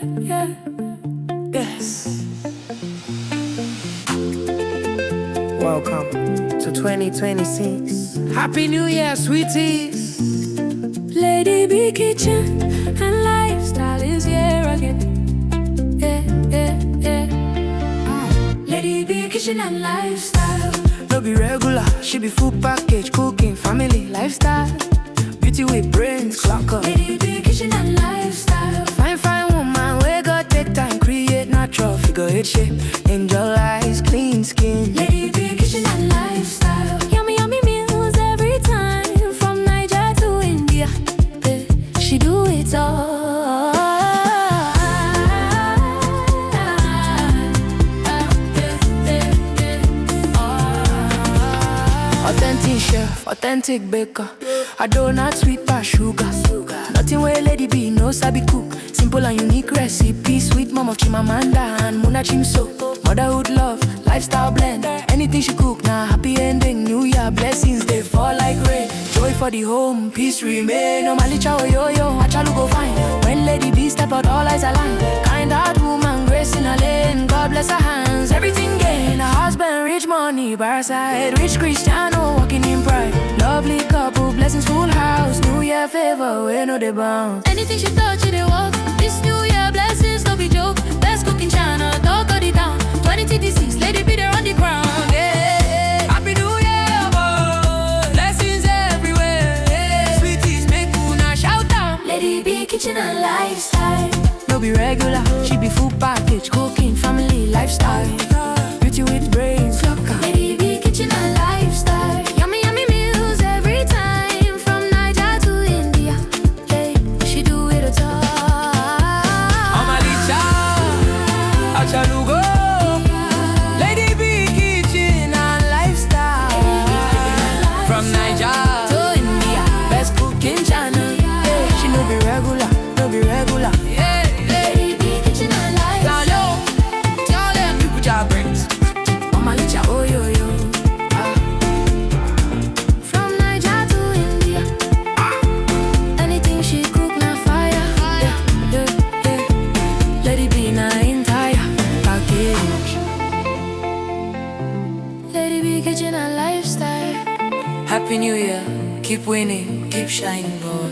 yeah. Yes. Welcome to 2026. Happy New Year, sweeties. Lady B Kitchen and lifestyle is here again. Lady B Kitchen and lifestyle. No be regular, she be full package, cooking, family, lifestyle. Beauty with brains, clock up. Lady B Kitchen and lifestyle. Fine woman, we got take time, create natural figure eight shape. Angel eyes, clean skin. Lady B Kitchen and lifestyle. Yummy meals every time, from Niger to India. She do it all. Authentic chef, authentic baker. A donut sweet past sugar. Nothing where Lady B no sabi cook. Simple and unique recipe. Sweet mom of Chimamanda and Muna Chimso. Motherhood love, lifestyle blend. Anything she cook, nah happy ending. New Year blessings, they fall like rain. Joy for the home, peace remain. No malicha or yo-yo, achalu go fine. When Lady B step out, all eyes align. Kind heart woman, grace in her lane. God bless her hands, everything gain. A husband, rich money, by her side. Rich Cristiano, walking in pride. Lovely couple, blessings full house. New Year favor, we know they bounce. Anything she touch, they walk. This New Year blessings, no be joke. Best cooking channel, talk of the town. 2026, Lady B there on the ground. Yeah. Happy New Year, boy. Blessings everywhere. Yeah. Sweeties, make una shout out. Lady B Kitchen and lifestyle. No be regular, she be full package, cooking, family, lifestyle. Beauty with brains, Lady B Kitchen and lifestyle. Yummy meals every time, from Niger to India. Hey, she do it all. Omalicha, achalugo. Lady B Kitchen and lifestyle. From Niger to India, best cooking channel. Yeah, she no be regular, no be regular. Yeah, Lady B Kitchen and lifestyle. Tell them people job brains. Omalicha, oh yo yo. From Niger to India. Anything she cook na fire. Yeah. Lady B na entire package. Lady B Kitchen and lifestyle. Happy New Year, keep winning, keep shining, boy.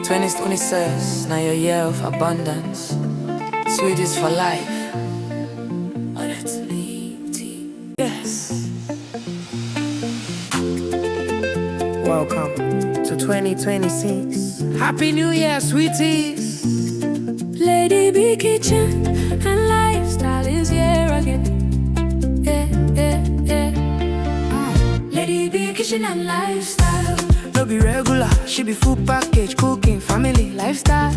2026, now your year of abundance. Sweeties for life. Yes. Welcome to 2026. Happy New Year, sweeties. Lady B Kitchen and lifestyle is here again. Lady B Kitchen and lifestyle. No be regular, she be full package, cooking, family, lifestyle.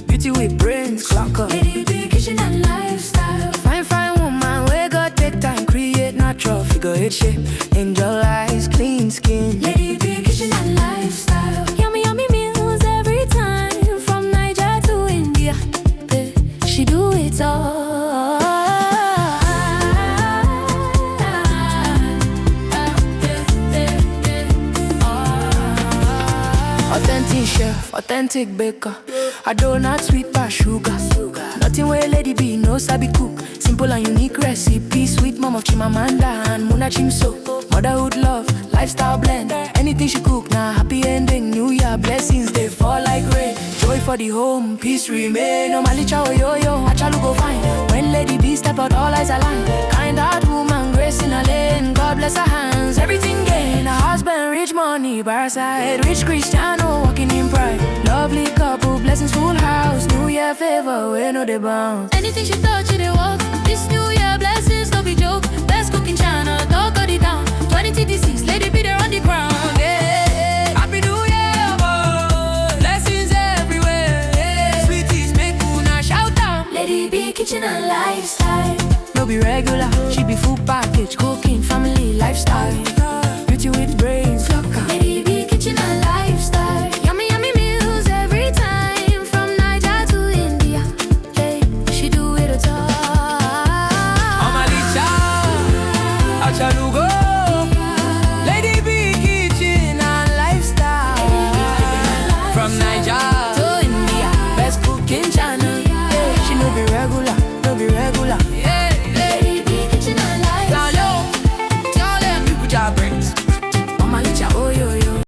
Beauty with brains, clock up. Lady B Kitchen and lifestyle. Fine woman, we got take time, create natural figure eight shape. Angel eyes, clean skin. Lady B Kitchen and lifestyle. Yummy meals every time, from Niger to India. She do it all. Authentic chef, authentic baker. A donut sweet past sugar. Nothing where Lady B no sabi cook. Simple and unique recipe. Sweet mom of Chimamanda and Muna Chimso. Motherhood love, lifestyle blend. Anything she cook, nah happy ending. New Year blessings, they fall like rain. Joy for the home, peace remain. No malicha or yo-yo, achalu go fine. When Lady B step out, all eyes align. Kind heart woman, grace in her lane. God bless her hands, everything gain. A husband, rich money, by her side. Rich Cristiano, walking in pride. Lovely couple, blessings full house. New Year favor, we know they bounce. Anything she touch, they walk. This New Year blessings, no be joke. Best cooking channel, talk of the town. 2026, Lady B there on the ground. Yeah. Happy New Year, boy. Blessings everywhere. Yeah. Sweeties, make una shout out. Lady B Kitchen and lifestyle. No be regular, she be full package, cooking, family, lifestyle. Beauty with brains, Lady B Kitchen and lifestyle. Yummy meals every time, from Niger to India. Hey, she do it all. Omalicha, achalugo. Lady B Kitchen and lifestyle. From Niger to India, best cooking channel. Yeah, be regular.